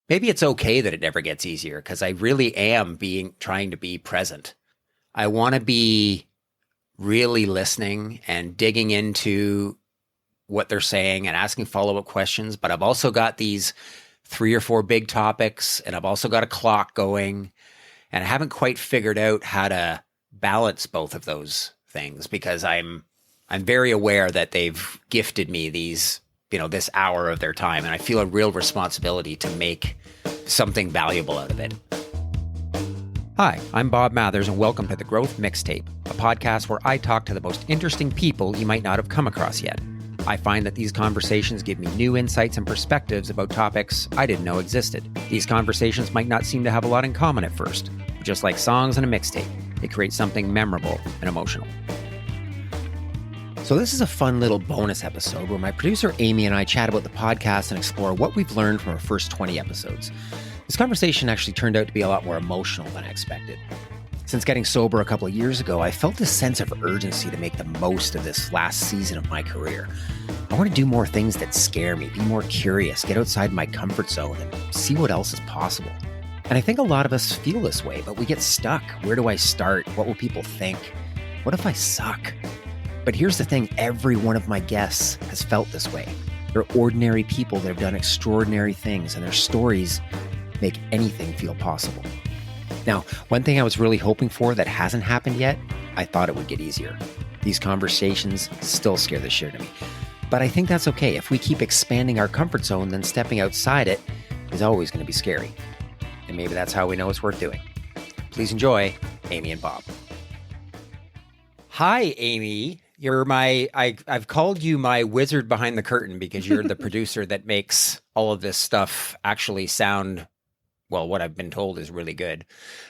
maybe it's okay that it never gets easier because I really am trying to be present. I want to be really listening and digging into what they're saying and asking follow-up questions. But I've also got these 3 or 4 big topics, and I've also got a clock going, and I haven't quite figured out how to balance both of those things because I'm very aware that they've gifted me these, this hour of their time, and I feel a real responsibility to make something valuable out of it. Hi, I'm Bob Mathers, and welcome to The Growth Mixtape, a podcast where I talk to the most interesting people you might not have come across yet. I find that these conversations give me new insights and perspectives about topics I didn't know existed. These conversations might not seem to have a lot in common at first, but just like songs and a mixtape, they create something memorable and emotional. So this is a fun little bonus episode where my producer Amy and I chat about the podcast and explore what we've learned from our first 20 episodes. This conversation actually turned out to be a lot more emotional than I expected. Since getting sober a couple of years ago, I felt this sense of urgency to make the most of this last season of my career. I want to do more things that scare me, be more curious, get outside my comfort zone, and see what else is possible. And I think a lot of us feel this way, but we get stuck. Where do I start? What will people think? What if I suck? But here's the thing, every one of my guests has felt this way. They're ordinary people that have done extraordinary things, and their stories make anything feel possible. Now, one thing I was really hoping for that hasn't happened yet, I thought it would get easier. These conversations still scare the shit out of me. But I think that's okay. If we keep expanding our comfort zone, then stepping outside it is always going to be scary. And maybe that's how we know it's worth doing. Please enjoy Amy and Bob. Hi, Amy. I've called you my wizard behind the curtain because you're the producer that makes all of this stuff actually sound, well, what I've been told is really good.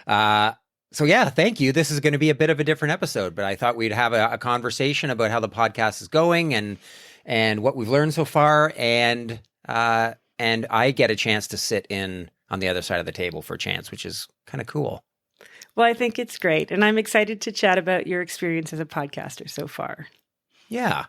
So yeah, thank you. This is going to be a bit of a different episode, but I thought we'd have a conversation about how the podcast is going and what we've learned so far. And I get a chance to sit in on the other side of the table for a chance, which is kind of cool. Well, I think it's great. And I'm excited to chat about your experience as a podcaster so far. Yeah.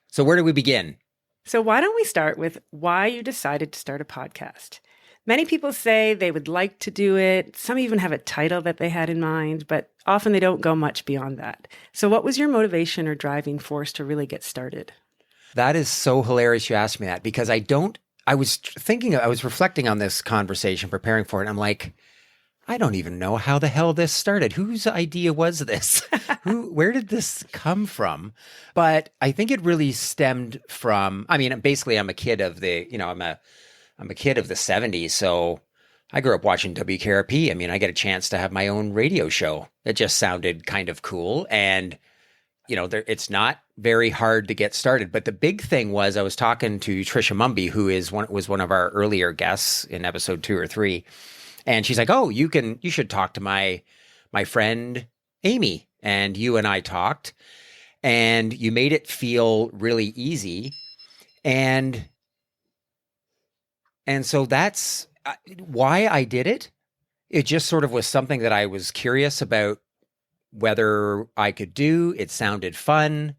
So where do we begin? So why don't we start with why you decided to start a podcast? Many people say they would like to do it. Some even have a title that they had in mind, but often they don't go much beyond that. So what was your motivation or driving force to really get started? That is so hilarious you asked me that because I was reflecting on this conversation, preparing for it. And I'm like, I don't even know how the hell this started. Whose idea was this? Where did this come from? But I think it really stemmed from, basically I'm a kid of the, I'm a kid of the 70s. So I grew up watching WKRP. I get a chance to have my own radio show. It just sounded kind of cool. And, it's not very hard to get started. But the big thing was I was talking to Trisha Mumby, who was one of our earlier guests in episode 2 or 3. And she's like, oh, you should talk to my friend Amy. And you and I talked and you made it feel really easy. And so that's why I did it. It just sort of was something that I was curious about whether I could do. It sounded fun.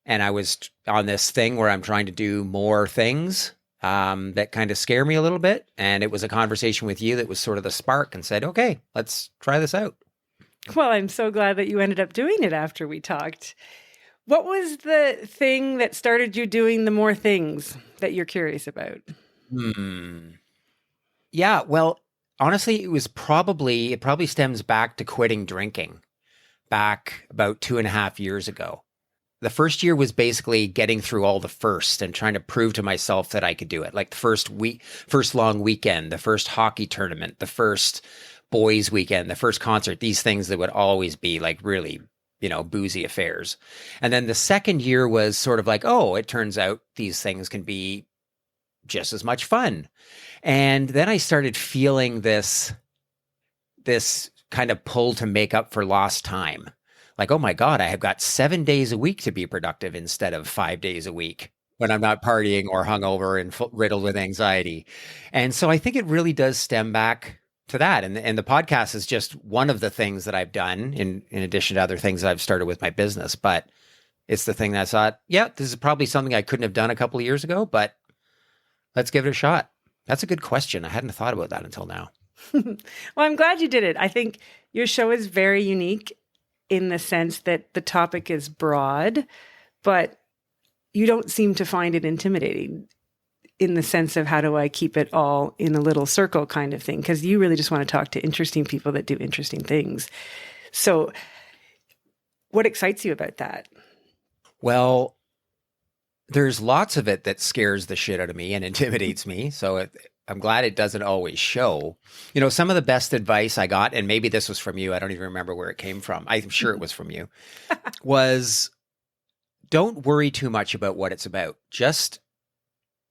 And I was on this thing where I'm trying to do more things that kind of scare me a little bit. And it was a conversation with you that was sort of the spark and said, okay, let's try this out. Well, I'm so glad that you ended up doing it after we talked. What was the thing that started you doing the more things that you're curious about? Yeah, well, honestly, it probably stems back to quitting drinking back about 2.5 years ago. The first year was basically getting through all the firsts and trying to prove to myself that I could do it. Like the first long weekend, the first hockey tournament, the first boys weekend, the first concert, these things that would always be like really, boozy affairs. And then the second year was sort of like, oh, it turns out these things can be just as much fun. And then I started feeling this kind of pull to make up for lost time. Like, oh my God, I have got 7 days a week to be productive instead of 5 days a week when I'm not partying or hungover and riddled with anxiety. And so I think it really does stem back to that. And the podcast is just one of the things that I've done in addition to other things that I've started with my business. But it's the thing that I thought, yeah, this is probably something I couldn't have done a couple of years ago, but let's give it a shot. That's a good question. I hadn't thought about that until now. Well, I'm glad you did it. I think your show is very unique in the sense that the topic is broad, but you don't seem to find it intimidating in the sense of how do I keep it all in a little circle kind of thing, because you really just want to talk to interesting people that do interesting things. So what excites you about that? Well, there's lots of it that scares the shit out of me and intimidates me. So I'm glad it doesn't always show. You know, some of the best advice I got, and maybe this was from you, I don't even remember where it came from. I'm sure it was from you, was don't worry too much about what it's about. Just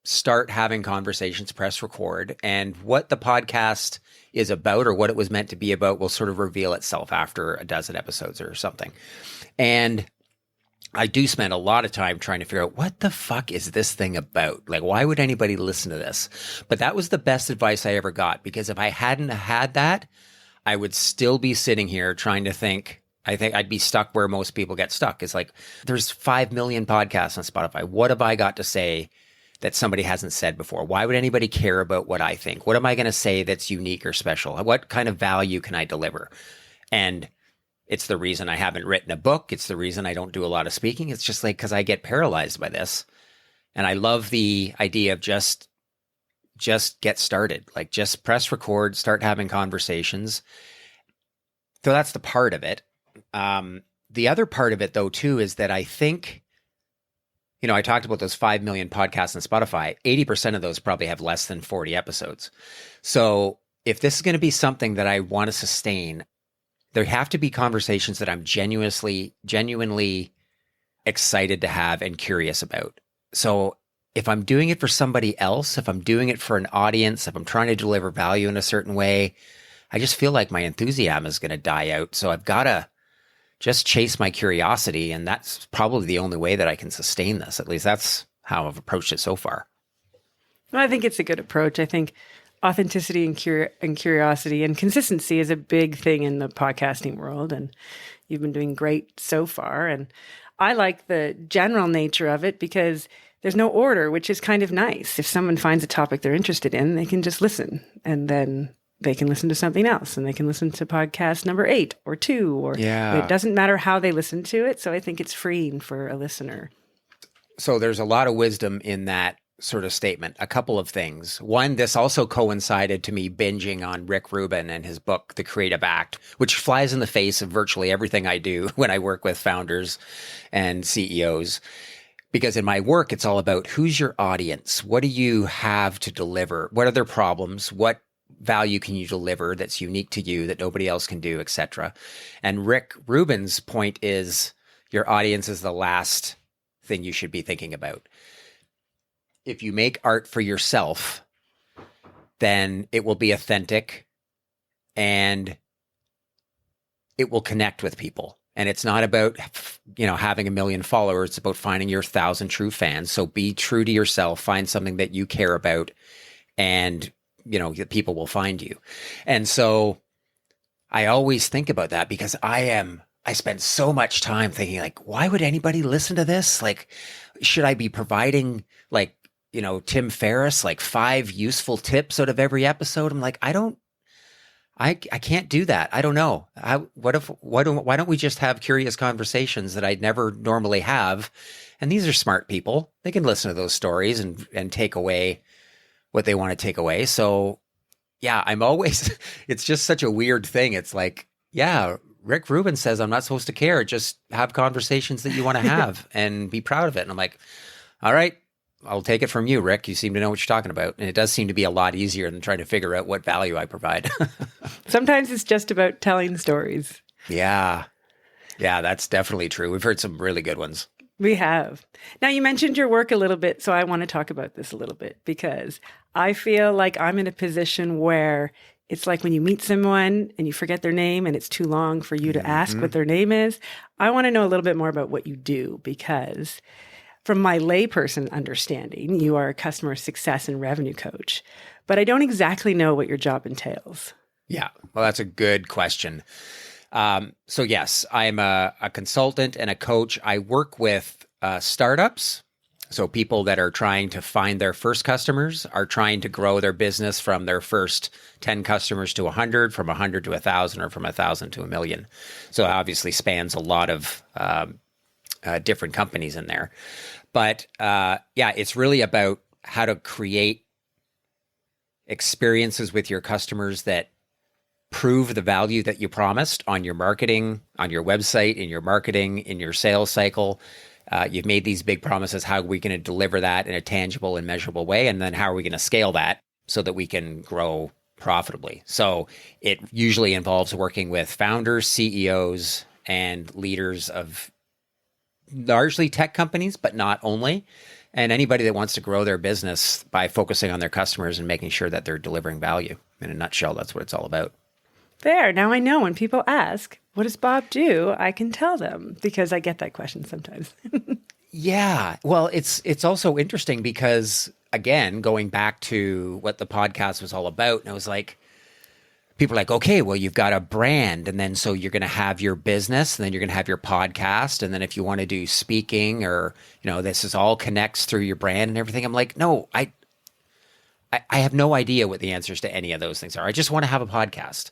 start having conversations, press record, and what the podcast is about or what it was meant to be about will sort of reveal itself after a dozen episodes or something. And I do spend a lot of time trying to figure out what the fuck is this thing about? Like, why would anybody listen to this? But that was the best advice I ever got, because if I hadn't had that, I would still be sitting here trying to think. I think I'd be stuck where most people get stuck. It's like, there's 5 million podcasts on Spotify. What have I got to say that somebody hasn't said before? Why would anybody care about what I think? What am I going to say that's unique or special? What kind of value can I deliver? And it's the reason I haven't written a book. It's the reason I don't do a lot of speaking. It's just like, because I get paralyzed by this. And I love the idea of just get started. Like, just press record, start having conversations. So that's the part of it. The other part of it, though, too, is that I think, you know, I talked about those 5 million podcasts on Spotify. 80% of those probably have less than 40 episodes. So if this is going to be something that I want to sustain, there have to be conversations that I'm genuinely excited to have and curious about. So if I'm doing it for somebody else, if I'm doing it for an audience, if I'm trying to deliver value in a certain way, I just feel like my enthusiasm is going to die out. So I've got to just chase my curiosity. And that's probably the only way that I can sustain this. At least that's how I've approached it so far. Well, I think it's a good approach. I think authenticity and curiosity and consistency is a big thing in the podcasting world. And you've been doing great so far. And I like the general nature of it because there's no order, which is kind of nice. If someone finds a topic they're interested in, they can just listen, and then they can listen to something else, and they can listen to podcast number 8 or 2, or it doesn't matter how they listen to it. So I think it's freeing for a listener. So there's a lot of wisdom in that sort of statement. A couple of things. One, this also coincided to me binging on Rick Rubin and his book, The Creative Act, which flies in the face of virtually everything I do when I work with founders and CEOs. Because in my work, it's all about who's your audience? What do you have to deliver? What are their problems? What value can you deliver that's unique to you that nobody else can do, etc. And Rick Rubin's point is your audience is the last thing you should be thinking about. If you make art for yourself, then it will be authentic and it will connect with people. And it's not about, you know, having 1 million followers. It's about finding your 1,000 true fans. So be true to yourself, find something that you care about, and, you know, people will find you. And so I always think about that because I spend so much time thinking, like, why would anybody listen to this? Like, should I be providing, like, you know, Tim Ferriss, like 5 useful tips out of every episode? I'm like, I can't do that. I don't know. Why don't we just have curious conversations that I'd never normally have? And these are smart people. They can listen to those stories and take away what they want to take away. So yeah, it's just such a weird thing. It's like, yeah, Rick Rubin says I'm not supposed to care. Just have conversations that you want to have and be proud of it. And I'm like, all right, I'll take it from you, Rick. You seem to know what you're talking about. And it does seem to be a lot easier than trying to figure out what value I provide. Sometimes it's just about telling stories. Yeah. Yeah, that's definitely true. We've heard some really good ones. We have. Now, you mentioned your work a little bit, so I want to talk about this a little bit because I feel like I'm in a position where it's like when you meet someone and you forget their name and it's too long for you to ask what their name is. I want to know a little bit more about what you do because from my layperson understanding, you are a customer success and revenue coach, but I don't exactly know what your job entails. Yeah, well, that's a good question. So yes, I'm a consultant and a coach. I work with startups So people that are trying to find their first customers are trying to grow their business from their first 10 customers to 100, from 100 to 1,000, or from 1,000 to 1,000,000. So it obviously spans a lot of different companies in there. But it's really about how to create experiences with your customers that prove the value that you promised on your marketing, on your website, in your marketing, in your sales cycle. You've made these big promises. How are we going to deliver that in a tangible and measurable way? And then how are we going to scale that so that we can grow profitably? So it usually involves working with founders, CEOs, and leaders of largely tech companies, but not only. And anybody that wants to grow their business by focusing on their customers and making sure that they're delivering value. In a nutshell, that's what it's all about. There. Now I know when people ask, what does Bob do? I can tell them, because I get that question sometimes. Yeah. Well, it's also interesting because, again, going back to what the podcast was all about, and it was like, people are like, okay, well, you've got a brand, and then so you're going to have your business, and then you're going to have your podcast, and then if you want to do speaking, or, this is all connects through your brand and everything. I'm like, no, I have no idea what the answers to any of those things are. I just want to have a podcast.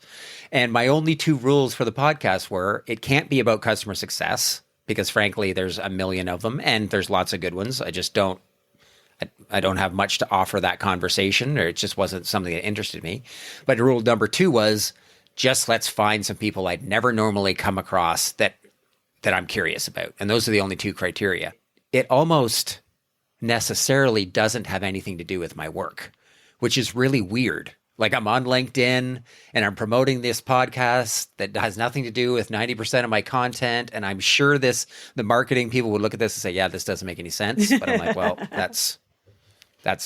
And my only two rules for the podcast were, it can't be about customer success, because frankly, there's a million of them and there's lots of good ones. I don't have much to offer that conversation, or it just wasn't something that interested me. But rule number two was, just let's find some people I'd never normally come across that I'm curious about. And those are the only two criteria. It almost necessarily doesn't have anything to do with my work, which is really weird. Like, I'm on LinkedIn and I'm promoting this podcast that has nothing to do with 90% of my content. And I'm sure the marketing people would look at this and say, yeah, this doesn't make any sense. But I'm like, well, that's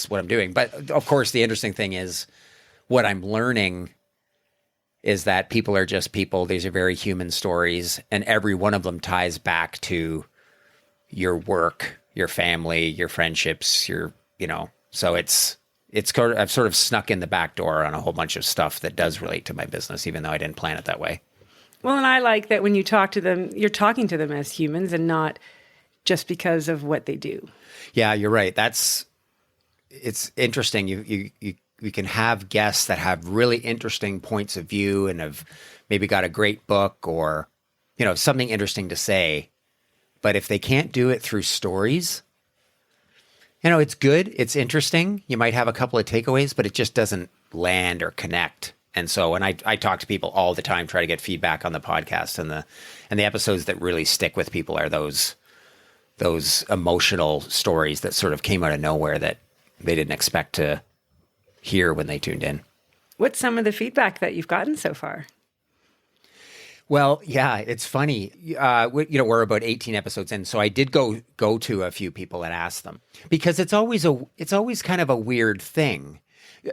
what I'm doing. But of course, the interesting thing is, what I'm learning is that people are just people. These are very human stories. And every one of them ties back to your work, your family, your friendships, so I've sort of snuck in the back door on a whole bunch of stuff that does relate to my business, even though I didn't plan it that way. Well, and I like that when you talk to them, you're talking to them as humans and not just because of what they do. Yeah, you're right. It's interesting. You can have guests that have really interesting points of view and have maybe got a great book or, something interesting to say. But if they can't do it through stories, it's good. It's interesting. You might have a couple of takeaways, but it just doesn't land or connect. And so when I talk to people all the time, try to get feedback on the podcast, and the episodes that really stick with people are those emotional stories that sort of came out of nowhere that they didn't expect to hear when they tuned in. What's some of the feedback that you've gotten so far? Well, yeah, it's funny. We're about 18 episodes in, so I did go to a few people and ask them, because it's always kind of a weird thing.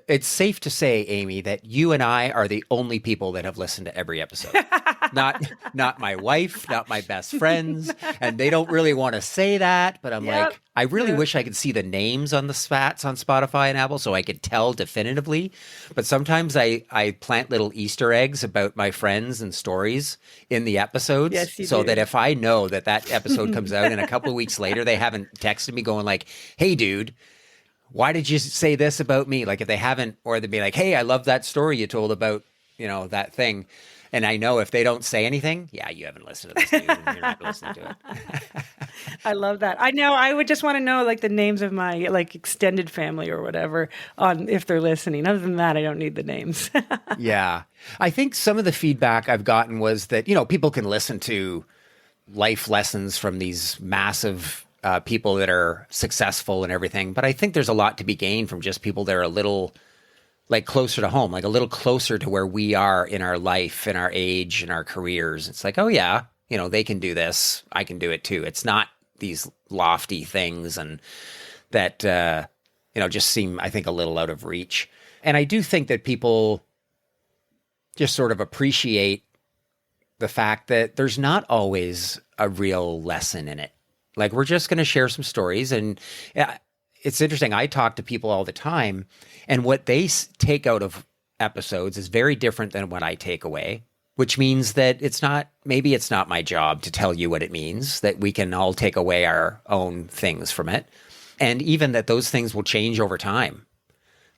It's safe to say, Amy, that you and I are the only people that have listened to every episode. Not my wife, not my best friends, and they don't really want to say that. But I'm like, I really wish I could see the names on the spats on Spotify and Apple so I could tell definitively. But sometimes I plant little Easter eggs about my friends and stories in the episodes, that if I know that episode comes out and a couple of weeks later they haven't texted me going like, "Hey, dude, why did you say this about me?" Like, if they haven't, or they'd be like, "Hey, I love that story you told about, that thing." And I know if they don't say anything, yeah, you haven't listened to this, dude, and you're not listening to it. I love that. I know. I would just want to know the names of my extended family or whatever if they're listening. Other than that, I don't need the names. Yeah. I think some of the feedback I've gotten was that, people can listen to life lessons from these massive people that are successful and everything. But I think there's a lot to be gained from just people that are a little closer to home, a little closer to where we are in our life, in our age, in our careers. It's like, oh yeah, they can do this. I can do it too. It's not these lofty things and that, just seem, I think, a little out of reach. And I do think that people just sort of appreciate the fact that there's not always a real lesson in it. We're just going to share some stories. And it's interesting. I talk to people all the time, and what they take out of episodes is very different than what I take away, which means that maybe it's not my job to tell you what it means, that we can all take away our own things from it. And even that those things will change over time.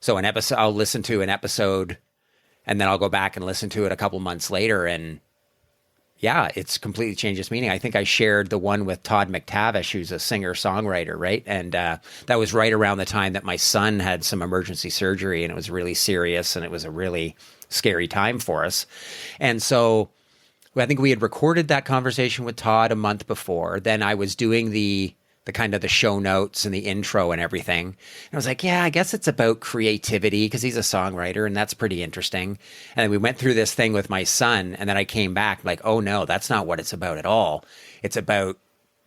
So I'll listen to an episode and then I'll go back and listen to it a couple months later. And yeah, it's completely changed its meaning. I think I shared the one with Todd McTavish, who's a singer-songwriter, right? And that was right around the time that my son had some emergency surgery, and it was really serious, and it was a really scary time for us. And so I think we had recorded that conversation with Todd a month before. Then I was doing the kind of the show notes and the intro and everything. And I was like, yeah, I guess it's about creativity because he's a songwriter and that's pretty interesting. And then we went through this thing with my son, and then I came back like, oh no, that's not what it's about at all. It's about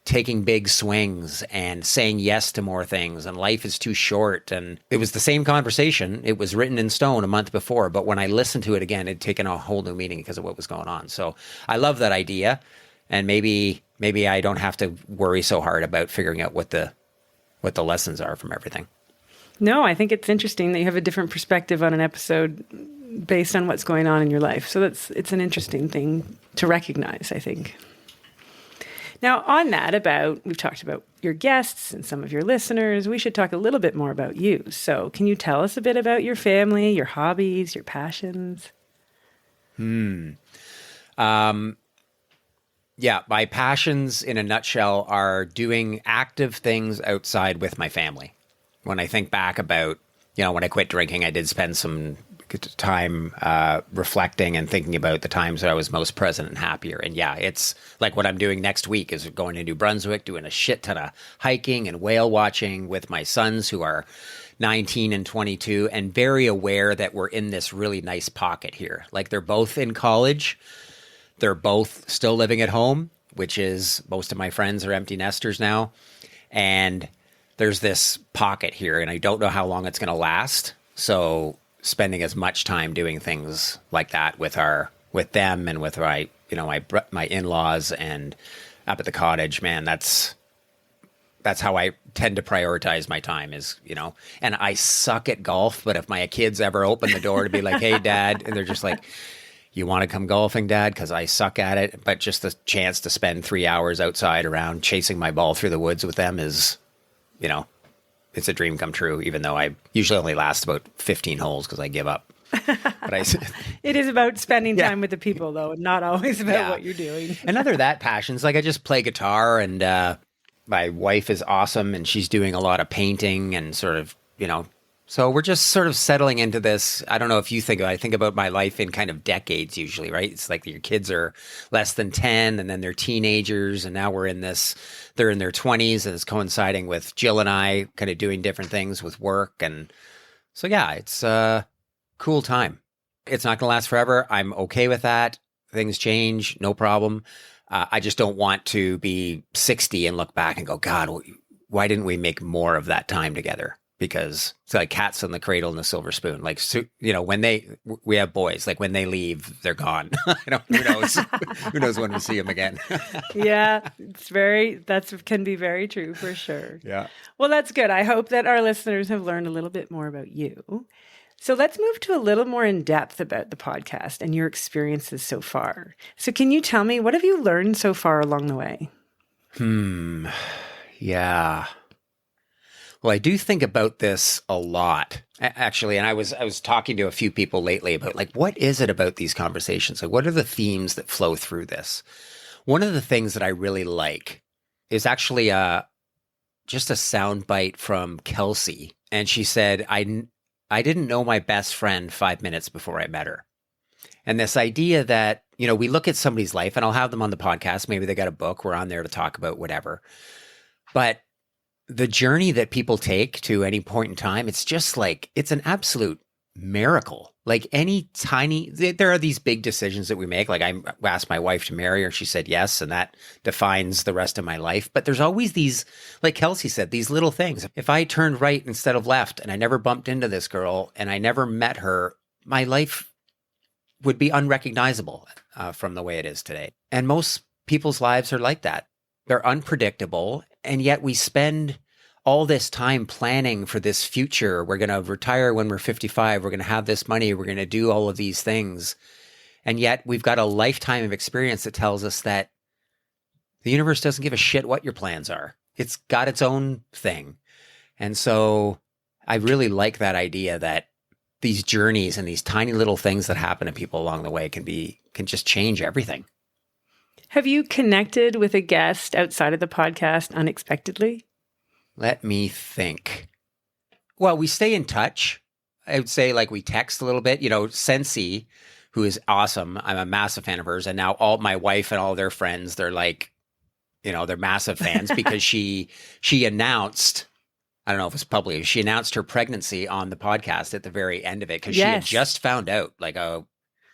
taking big swings and saying yes to more things, and life is too short. And it was the same conversation. It was written in stone a month before, but when I listened to it again, it'd taken a whole new meaning because of what was going on. So I love that idea. And maybe I don't have to worry so hard about figuring out what the lessons are from everything. No, I think it's interesting that you have a different perspective on an episode based on what's going on in your life. So it's an interesting thing to recognize, I think. Now, on that, we've talked about your guests and some of your listeners. We should talk a little bit more about you. So can you tell us a bit about your family, your hobbies, your passions? Yeah, my passions in a nutshell are doing active things outside with my family. When I think back about, when I quit drinking, I did spend some time reflecting and thinking about the times that I was most present and happier. And yeah, it's like what I'm doing next week is going to New Brunswick, doing a shit ton of hiking and whale watching with my sons who are 19 and 22, and very aware that we're in this really nice pocket here. Like they're both in college. They're both still living at home, which is most of my friends are empty nesters now. And there's this pocket here, and I don't know how long it's going to last. So spending as much time doing things like that with them and with my in-laws and up at the cottage, man, that's how I tend to prioritize my time is, and I suck at golf, but if my kids ever open the door to be like, hey, Dad, and they're just like, you want to come golfing, Dad? Because I suck at it. But just the chance to spend 3 hours outside around chasing my ball through the woods with them is, it's a dream come true, even though I usually only last about 15 holes because I give up. But it is about spending time with the people, though, and not always about what you're doing. And other that passions, like I just play guitar, and my wife is awesome, and she's doing a lot of painting and sort of, so we're just sort of settling into this. I don't know if you I think about my life in kind of decades usually, right? It's like your kids are less than 10 and then they're teenagers. And now they're in their 20s, and it's coinciding with Jill and I kind of doing different things with work. And so, yeah, it's a cool time. It's not going to last forever. I'm okay with that. Things change, no problem. I just don't want to be 60 and look back and go, God, why didn't we make more of that time together? Because it's like cats in the cradle and the silver spoon. Like, when we have boys, like when they leave, they're gone. Who knows? Who knows when we'll see them again? Yeah, that can be very true for sure. Yeah. Well, that's good. I hope that our listeners have learned a little bit more about you. So let's move to a little more in depth about the podcast and your experiences so far. So can you tell me, what have you learned so far along the way? Yeah. Well, I do think about this a lot, actually. And I was talking to a few people lately about like, what is it about these conversations? Like, what are the themes that flow through this? One of the things that I really like is actually just a soundbite from Kelsey. And she said, I didn't know my best friend 5 minutes before I met her. And this idea that, we look at somebody's life, and I'll have them on the podcast. Maybe they got a book. We're on there to talk about whatever. But the journey that people take to any point in time, it's just like, it's an absolute miracle. Like there are these big decisions that we make. Like I asked my wife to marry her. She said yes. And that defines the rest of my life. But there's always these, like Kelsey said, these little things. If I turned right instead of left and I never bumped into this girl and I never met her, my life would be unrecognizable from the way it is today. And most people's lives are like that. They're unpredictable. And yet we spend all this time planning for this future. We're going to retire when we're 55. We're going to have this money. We're going to do all of these things. And yet we've got a lifetime of experience that tells us that the universe doesn't give a shit what your plans are. It's got its own thing. And so I really like that idea that these journeys and these tiny little things that happen to people along the way can just change everything. Have you connected with a guest outside of the podcast unexpectedly? Let me think. Well, we stay in touch. I would say like we text a little bit, Sensi, who is awesome. I'm a massive fan of hers. And now all my wife and all their friends, they're like, they're massive fans because she announced, I don't know if it's publicly, she announced her pregnancy on the podcast at the very end of it because she had just found out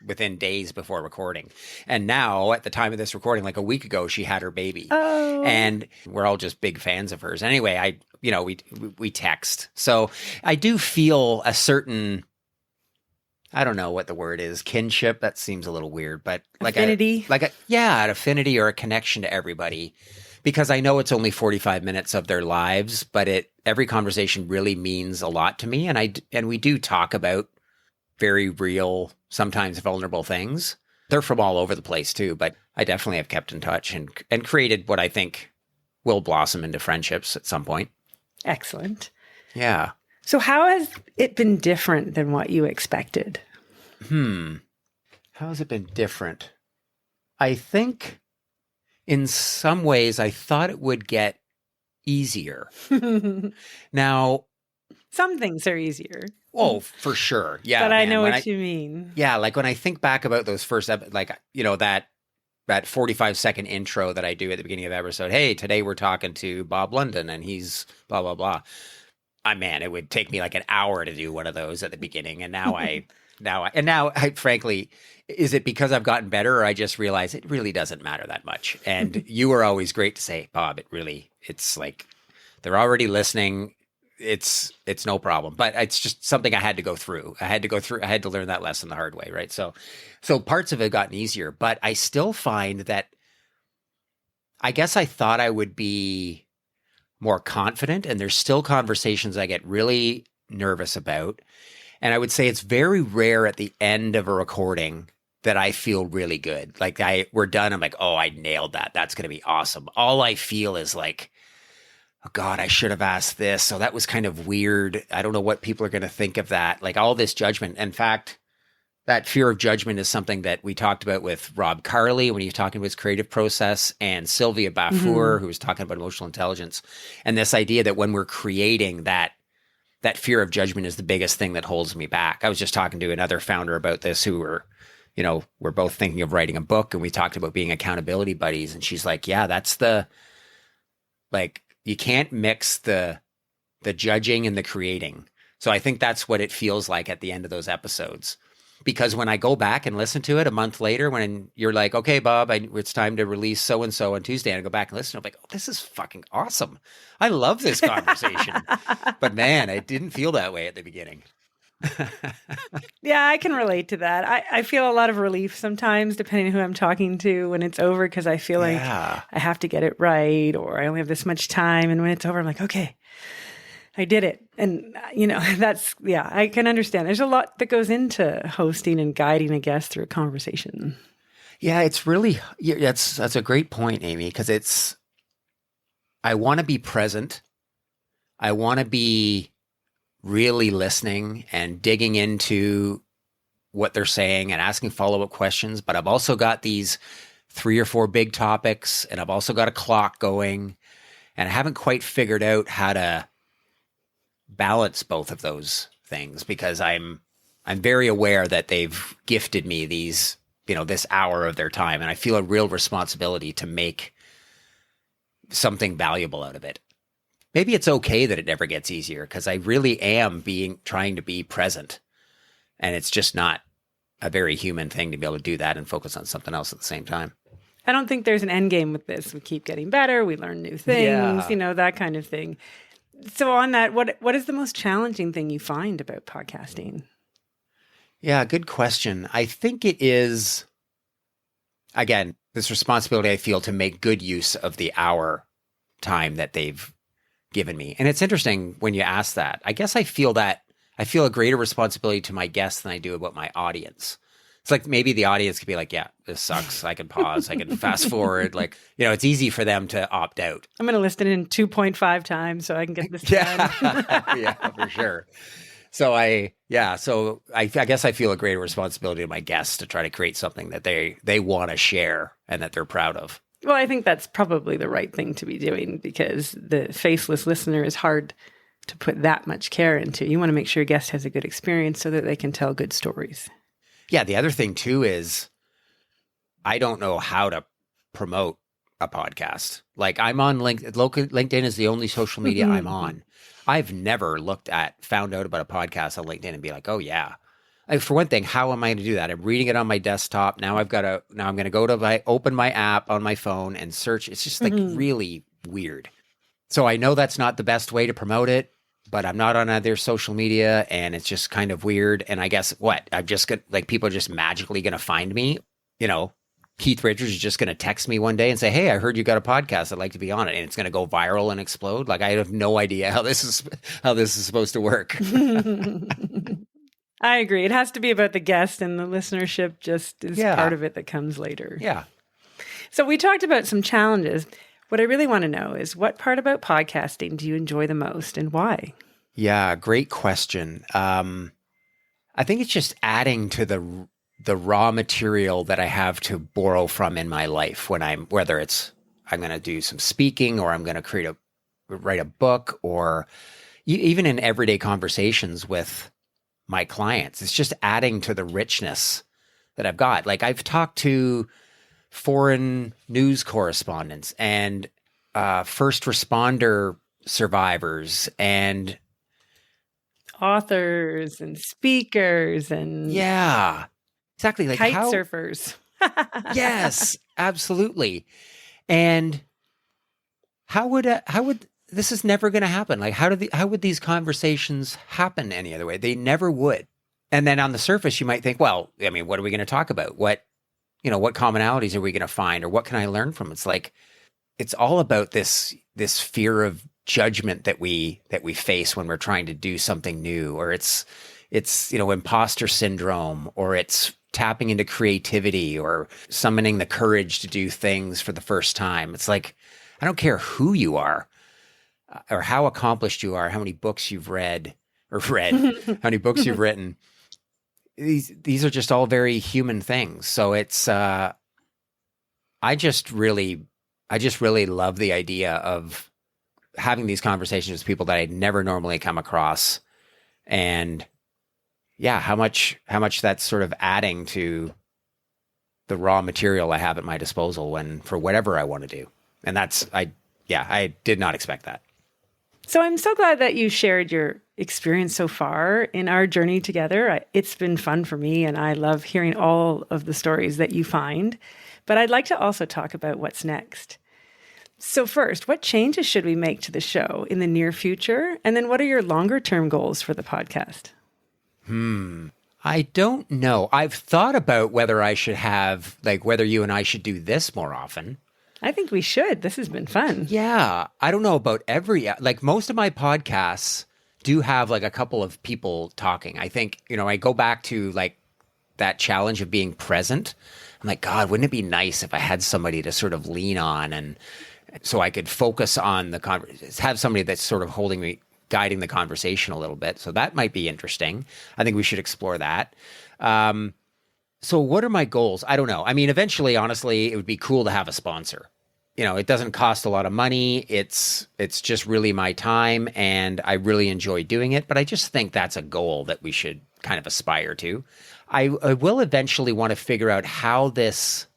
within days before recording. And now at the time of this recording, like a week ago, she had her baby. Oh. And we're all just big fans of hers. Anyway, we text. So I do feel a certain, I don't know what the word is, kinship. That seems a little weird, but like affinity. An affinity or a connection to everybody, because I know it's only 45 minutes of their lives, but every conversation really means a lot to me. And we do talk about very real, sometimes vulnerable things. They're from all over the place too, but I definitely have kept in touch and created what I think will blossom into friendships at some point. Excellent. Yeah. So how has it been different than what you expected? How has it been different? I think in some ways I thought it would get easier. Now, some things are easier. Oh, for sure. Yeah. But I know what you mean. Yeah. Like when I think back about those first, that 45-second intro that I do at the beginning of the episode, hey, today we're talking to Bob London and he's blah, blah, blah. Man, it would take me like an hour to do one of those at the beginning. And now I frankly, is it because I've gotten better or I just realize it really doesn't matter that much? And you were always great to say, Bob, it's like they're already listening. It's no problem, but it's just something I had to go through. I had to learn that lesson the hard way. Right. So parts of it gotten easier, but I still find that I guess I thought I would be more confident, and there's still conversations I get really nervous about. And I would say it's very rare at the end of a recording that I feel really good. Like we're done. I'm like, oh, I nailed that. That's going to be awesome. All I feel is like, oh God, I should have asked this. So that was kind of weird. I don't know what people are going to think of that. Like all this judgment. In fact, that fear of judgment is something that we talked about with Rob Carley when he was talking about his creative process, and Sylvia Bafour, who was talking about emotional intelligence. And this idea that when we're creating, that fear of judgment is the biggest thing that holds me back. I was just talking to another founder about this who we're both thinking of writing a book, and we talked about being accountability buddies. And she's like, yeah, you can't mix the judging and the creating. So I think that's what it feels like at the end of those episodes. Because when I go back and listen to it a month later, when you're like, okay, Bob, it's time to release so-and-so on Tuesday, and I go back and listen, I'm like, oh, this is fucking awesome. I love this conversation. But man, it didn't feel that way at the beginning. Yeah, I can relate to that. I feel a lot of relief sometimes, depending on who I'm talking to when it's over, because I feel like I have to get it right, or I only have this much time. And when it's over, I'm like, okay, I did it. And, I can understand. There's a lot that goes into hosting and guiding a guest through a conversation. Yeah, it's really, that's a great point, Amy, because I want to be present. I want to be really listening and digging into what they're saying and asking follow-up questions. But I've also got these 3 or 4 big topics, and I've also got a clock going, and I haven't quite figured out how to balance both of those things, because I'm very aware that they've gifted me these, this hour of their time, and I feel a real responsibility to make something valuable out of it. Maybe it's okay that it never gets easier, because I really am trying to be present, and it's just not a very human thing to be able to do that and focus on something else at the same time. I don't think there's an end game with this. We keep getting better. We learn new things, that kind of thing. So on that, what is the most challenging thing you find about podcasting? Yeah, good question. I think it is, again, this responsibility I feel to make good use of the hour time that they've given me. And it's interesting when you ask that. I guess I feel a greater responsibility to my guests than I do about my audience. It's like maybe the audience could be like, yeah, this sucks. I can pause. I can fast forward. Like, it's easy for them to opt out. I'm going to listen in 2.5 times so I can get this done. Yeah, for sure. So I guess I feel a greater responsibility to my guests to try to create something that they want to share and that they're proud of. Well, I think that's probably the right thing to be doing because the faceless listener is hard to put that much care into. You want to make sure your guest has a good experience so that they can tell good stories. Yeah. The other thing too is I don't know how to promote a podcast. Like I'm on LinkedIn. LinkedIn is the only social media I'm on. I've never found out about a podcast on LinkedIn and be like, oh yeah. Like for one thing, how am I going to do that? I'm reading it on my desktop. Now I'm going to go to open my app on my phone and search. It's just like really weird. So I know that's not the best way to promote it, but I'm not on other social media and it's just kind of weird. And I guess I'm just going to, like, people are just magically going to find me, Keith Richards is just going to text me one day and say, hey, I heard you got a podcast. I'd like to be on it. And it's going to go viral and explode. Like, I have no idea how this is supposed to work. I agree. It has to be about the guest, and the listenership just is part of it that comes later. Yeah. So we talked about some challenges. What I really want to know is, what part about podcasting do you enjoy the most and why? Yeah, great question. I think it's just adding to the raw material that I have to borrow from in my life whether it's I'm going to do some speaking or I'm going to write a book, or even in everyday conversations with my clients. It's just adding to the richness that I've got. Like I've talked to foreign news correspondents and first responder survivors and authors and speakers and exactly, like kite surfers. Yes, absolutely. And how would this is never going to happen? Like how would these conversations happen any other way? They never would. And then on the surface, you might think, well, I mean, what are we going to talk about? What commonalities are we going to find, or what can I learn from? It's like, it's all about this fear of judgment that we face when we're trying to do something new, or it's imposter syndrome, or it's tapping into creativity or summoning the courage to do things for the first time. It's like, I don't care who you are or how accomplished you are, how many books you've read, how many books you've written. These are just all very human things. So it's, I just really love the idea of having these conversations with people that I'd never normally come across. And yeah, how much that's sort of adding to the raw material I have at my disposal for whatever I want to do. And I did not expect that. So I'm so glad that you shared your experience so far in our journey together. It's been fun for me, and I love hearing all of the stories that you find. But I'd like to also talk about what's next. So first, what changes should we make to the show in the near future? And then what are your longer term goals for the podcast? I don't know. I've thought about whether whether you and I should do this more often. I think we should. This has been fun. Yeah. I don't know about most of my podcasts do have like a couple of people talking. I think, I go back to like that challenge of being present. I'm like, God, wouldn't it be nice if I had somebody to sort of lean on, and so I could focus on the conversation, have somebody that's sort of guiding the conversation a little bit. So that might be interesting. I think we should explore that. So what are my goals? I don't know. I mean, eventually, honestly, it would be cool to have a sponsor. It doesn't cost a lot of money. It's just really my time, and I really enjoy doing it. But I just think that's a goal that we should kind of aspire to. I will eventually want to figure out how this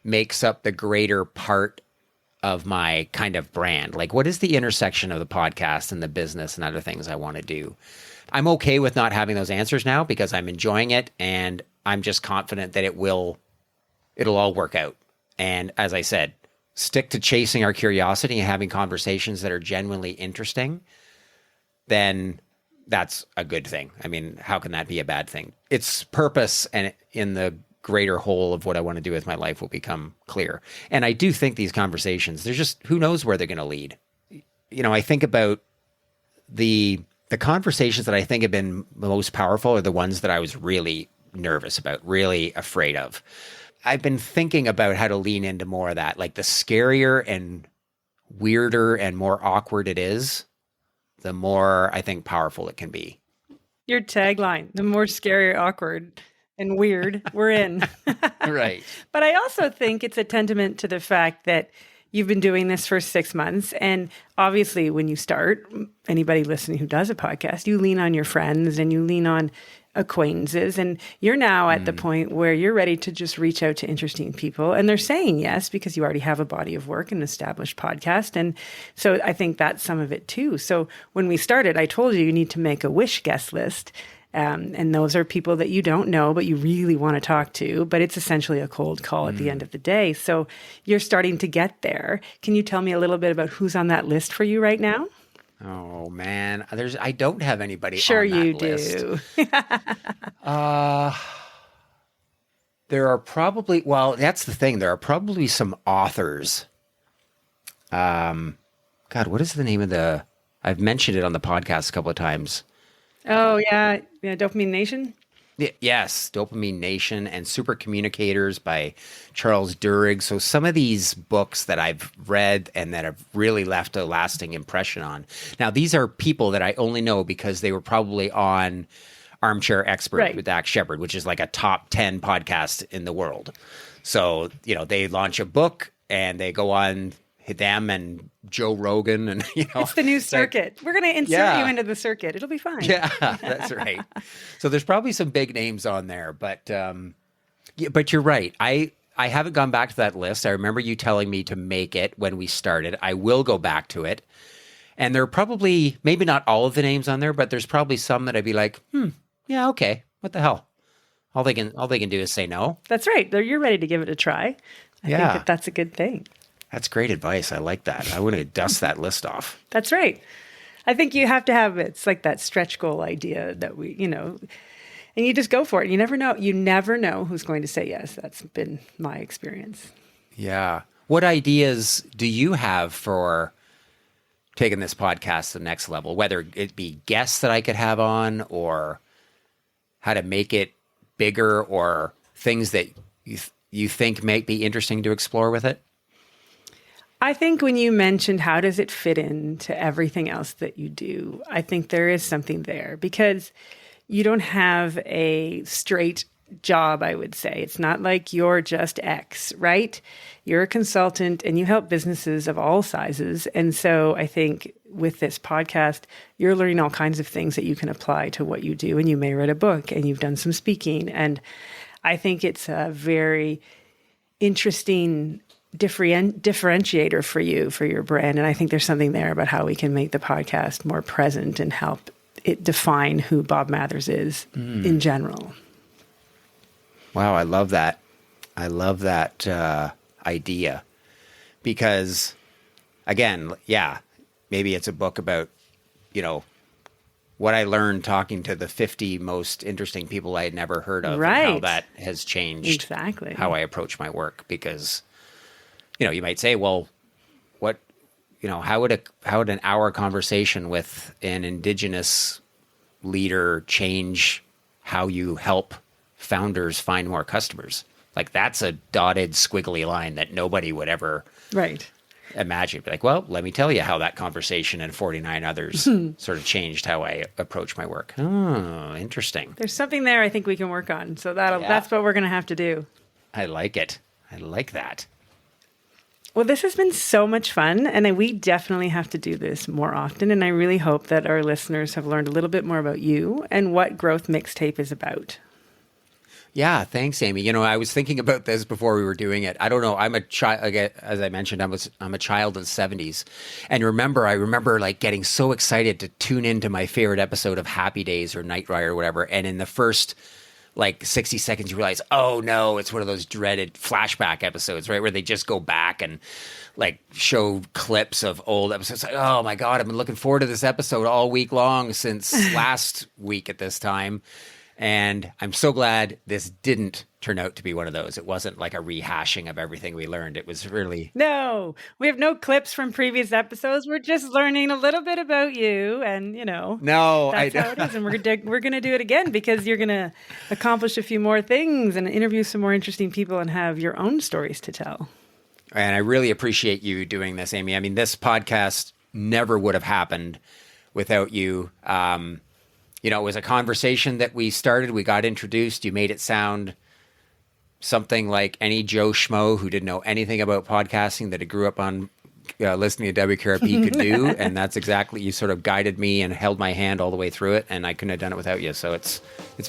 makes up the greater part of my kind of brand. Like, what is the intersection of the podcast and the business and other things I want to do? I'm okay with not having those answers now because I'm enjoying it, and I'm just confident that it'll all work out. And as I said, stick to chasing our curiosity and having conversations that are genuinely interesting, then that's a good thing. I mean, how can that be a bad thing? Its purpose and in the greater whole of what I want to do with my life will become clear. And I do think these conversations, there's just, who knows where they're going to lead. I think about the conversations that I think have been most powerful are the ones that I was really, nervous about, really afraid of. I've been thinking about how to lean into more of that. Like the scarier and weirder and more awkward it is, the more I think powerful it can be. Your tagline, the more scary, awkward, and weird we're in. Right. But I also think it's a testament to the fact that you've been doing this for 6 months. And obviously, when you start, anybody listening who does a podcast, you lean on your friends and you lean on acquaintances. And you're now at the point where you're ready to just reach out to interesting people. And they're saying yes because you already have a body of work and an established podcast. And so I think that's some of it too. So when we started, I told you need to make a wish guest list. And those are people that you don't know, but you really want to talk to. But it's essentially a cold call at the end of the day. So you're starting to get there. Can you tell me a little bit about who's on that list for you right now? Oh man, I don't have anybody Sure on that you list. do. There are probably, well, that's the thing. There are probably some authors. God, what is the name of I've mentioned it on the podcast a couple of times. Oh, yeah. Dopamine Nation? Yes, Dopamine Nation and Super Communicators by Charles Duhigg. So some of these books that I've read and that have really left a lasting impression on. Now, these are people that I only know because they were probably on Armchair Expert with Dax Shepard, which is like a top 10 podcast in the world. So, they launch a book and they go on them and Joe Rogan and, It's the new circuit. We're going to insert you into the circuit. It'll be fine. Yeah, that's right. So there's probably some big names on there, but you're right. I haven't gone back to that list. I remember you telling me to make it when we started. I will go back to it. And there are probably, maybe not all of the names on there, but there's probably some that I'd be like, yeah, okay. What the hell? All they can do is say no. That's right. You're ready to give it a try. I think that's a good thing. That's great advice. I like that. I want to dust that list off. That's right. I think you have to have it's like that stretch goal idea that and you just go for it. You never know. You never know who's going to say yes. That's been my experience. Yeah. What ideas do you have for taking this podcast to the next level? Whether it be guests that I could have on or how to make it bigger or things that you think might be interesting to explore with it? I think when you mentioned how does it fit into everything else that you do, I think there is something there because you don't have a straight job, I would say. It's not like you're just X, right? You're a consultant and you help businesses of all sizes. And so I think with this podcast, you're learning all kinds of things that you can apply to what you do. And you may write a book and you've done some speaking. And I think it's a very interesting differentiator for you, for your brand. And I think there's something there about how we can make the podcast more present and help it define who Bob Mathers is in general. Wow, I love that. I love that idea because, again, maybe it's a book about, what I learned talking to the 50 most interesting people I had nenever heard of, and how that has changed how I approach my work. Because, you might say, well, what, how would an hour conversation with an Indigenous leader change how you help founders find more customers? Like that's a dotted squiggly line that nobody would ever imagine. Be like, well, let me tell you how that conversation and 49 others sort of changed how I approach my work. Oh, interesting. There's something there I think we can work on. So that's what we're going to have to do. I like it. I like that. Well, this has been so much fun, and we definitely have to do this more often. And I really hope that our listeners have learned a little bit more about you and what Growth Mixtape is about. Yeah, thanks, Amy. I was thinking about this before we were doing it. I don't know. I'm a child, as I mentioned, I'm a child of the 70s. And I remember like getting so excited to tune into my favorite episode of Happy Days or Knight Rider or whatever. And in the first 60 seconds, you realize, oh no, it's one of those dreaded flashback episodes, right? Where they just go back and show clips of old episodes. Like, oh my God, I've been looking forward to this episode all week long since last week at this time. And I'm so glad this didn't turn out to be one of those. It wasn't like a rehashing of everything we learned. It was really... No, we have no clips from previous episodes. We're just learning a little bit about you, and No, that's how it is. And we're going to do it again because you're going to accomplish a few more things and interview some more interesting people and have your own stories to tell. And I really appreciate you doing this, Amy. I mean, this podcast never would have happened without you. It was a conversation that we started. We got introduced. You made it sound something like any Joe Schmo who didn't know anything about podcasting that grew up on listening to WKRP could do. And that's exactly, you sort of guided me and held my hand all the way through it. And I couldn't have done it without you. So it's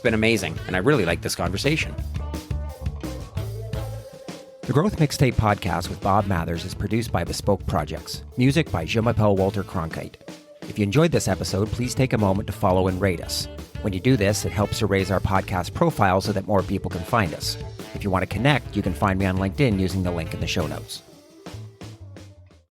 been amazing. And I really like this conversation. The Growth Mixtape podcast with Bob Mathers is produced by Bespoke Projects. Music by Jean-Michel Walter Cronkite. If you enjoyed this episode, please take a moment to follow and rate us. When you do this, it helps to raise our podcast profile so that more people can find us. If you want to connect, you can find me on LinkedIn using the link in the show notes.